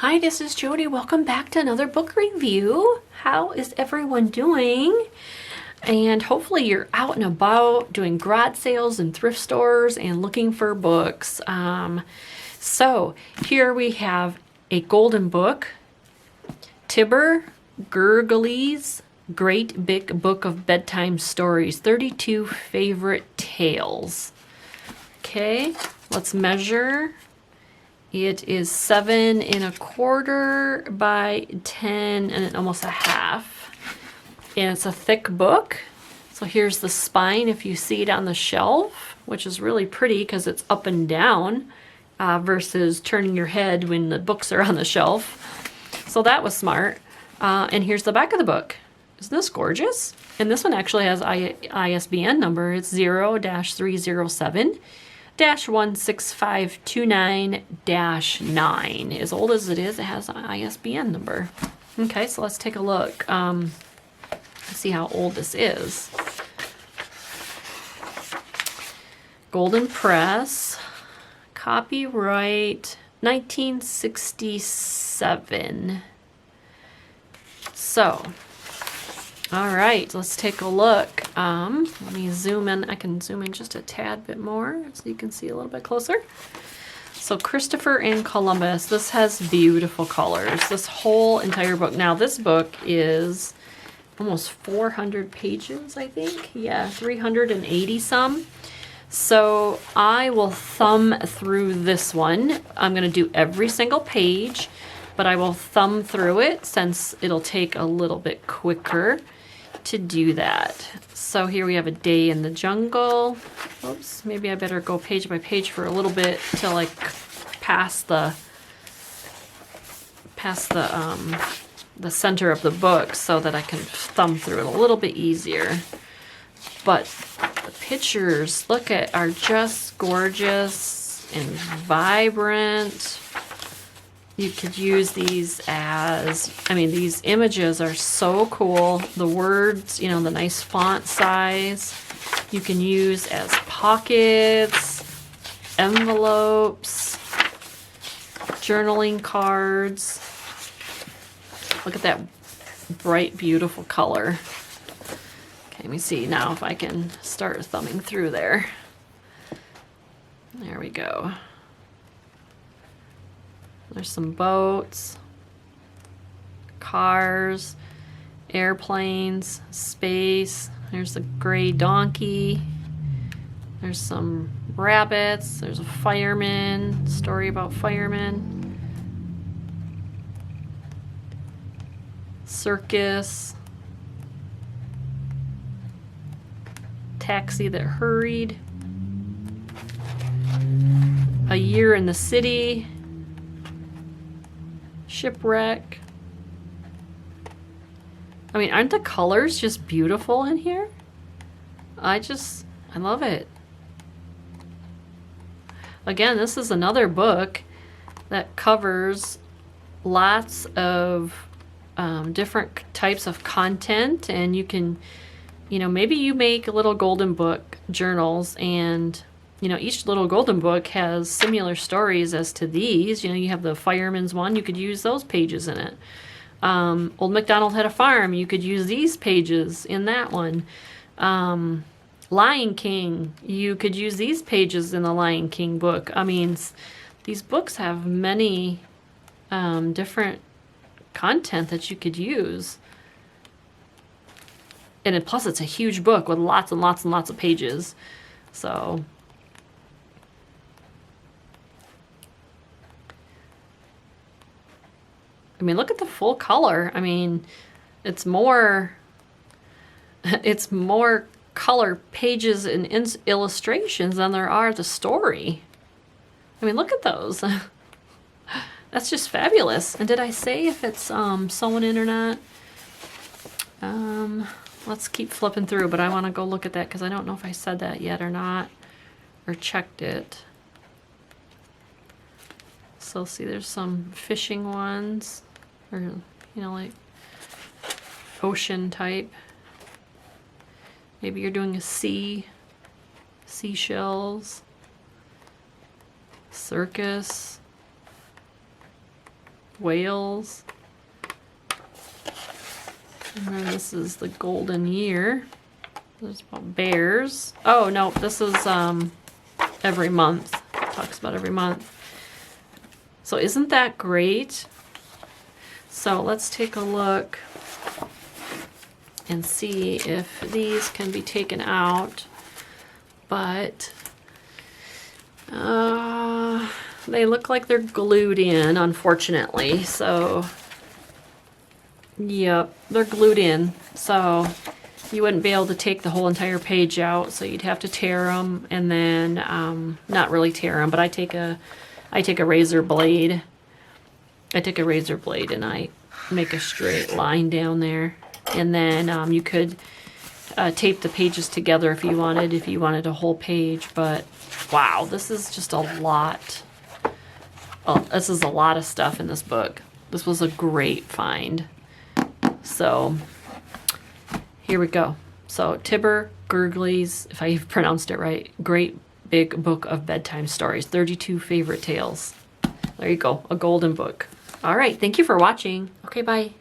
Hi, this is Jody. Welcome back to another book review. How is everyone doing? And hopefully you're out and about doing garage sales and thrift stores and looking for books. So here we have a golden book, Tibber Gurgley's Great Big Book of Bedtime Stories, 32 Favorite Tales. Okay, let's measure. It is 7 1/4 by 10 and almost a half. And it's a thick book. So here's the spine if you see it on the shelf, which is really pretty because it's up and down versus turning your head when the books are on the shelf. So that was smart. And here's the back of the book. Isn't this gorgeous? And this one actually has ISBN number. It's 0-307-16529-9. As old as it is, it has an ISBN number. Okay, so let's take a look. Let's see how old this is. Golden Press, copyright 1967. So, all right, let's take a look. Let me zoom in. I can zoom in just a tad bit more so you can see a little bit closer. So Christopher and Columbus, this has beautiful colors. This whole entire book. Now this book is almost 400 pages, I think. Yeah, 380 some. So I will thumb through this one. I'm going to do every single page, but I will thumb through it since it'll take a little bit quicker to do that. So here we have A Day in the Jungle. Oops, maybe I better go page by page for a little bit till I pass the center of the book so that I can thumb through it a little bit easier. But the pictures, look at, are just gorgeous and vibrant. You could use these as, these images are so cool. The words, the nice font size, you can use as pockets, envelopes, journaling cards. Look at that bright, beautiful color. Okay, let me see now if I can start thumbing through there. There we go. There's some boats, cars, airplanes, space. There's a gray donkey. There's some rabbits. There's a fireman, story about firemen. Circus. Taxi that hurried. A Year in the City. Shipwreck. Aren't the colors just beautiful in here? I love it. Again, this is another book that covers lots of different types of content, and you can, maybe you make little golden book journals, and each little golden book has similar stories as to these. You have the fireman's one. You could use those pages in it. Old MacDonald Had a Farm. You could use these pages in that one. Lion King. You could use these pages in the Lion King book. These books have many different content that you could use. And plus, it's a huge book with lots and lots and lots of pages. So... look at the full color. It's more color pages and illustrations than there are the story. Look at those. That's just fabulous. And did I say if it's sewn in or not? Let's keep flipping through, but I want to go look at that because I don't know if I said that yet or not, or checked it. So see, there's some fishing ones. Or, like ocean type. Maybe you're doing a seashells, circus, whales. And then this is the golden year. This is about bears. Oh no, this is every month. It talks about every month. So isn't that great? So let's take a look and see if these can be taken out. But they look like they're glued in, unfortunately. So, yep, they're glued in. So you wouldn't be able to take the whole entire page out. So you'd have to tear them, and then not really tear them, but I take a razor blade. I take a razor blade and I make a straight line down there, and then you could tape the pages together if you wanted a whole page. But wow, this is just a lot. Oh, this is a lot of stuff in this book. This was a great find. So here we go. So Tibber Gurgley's, if I pronounced it right, Great Big Book of Bedtime Stories, 32 Favorite Tales. There you go, a golden book. All right, thank you for watching. Okay, bye.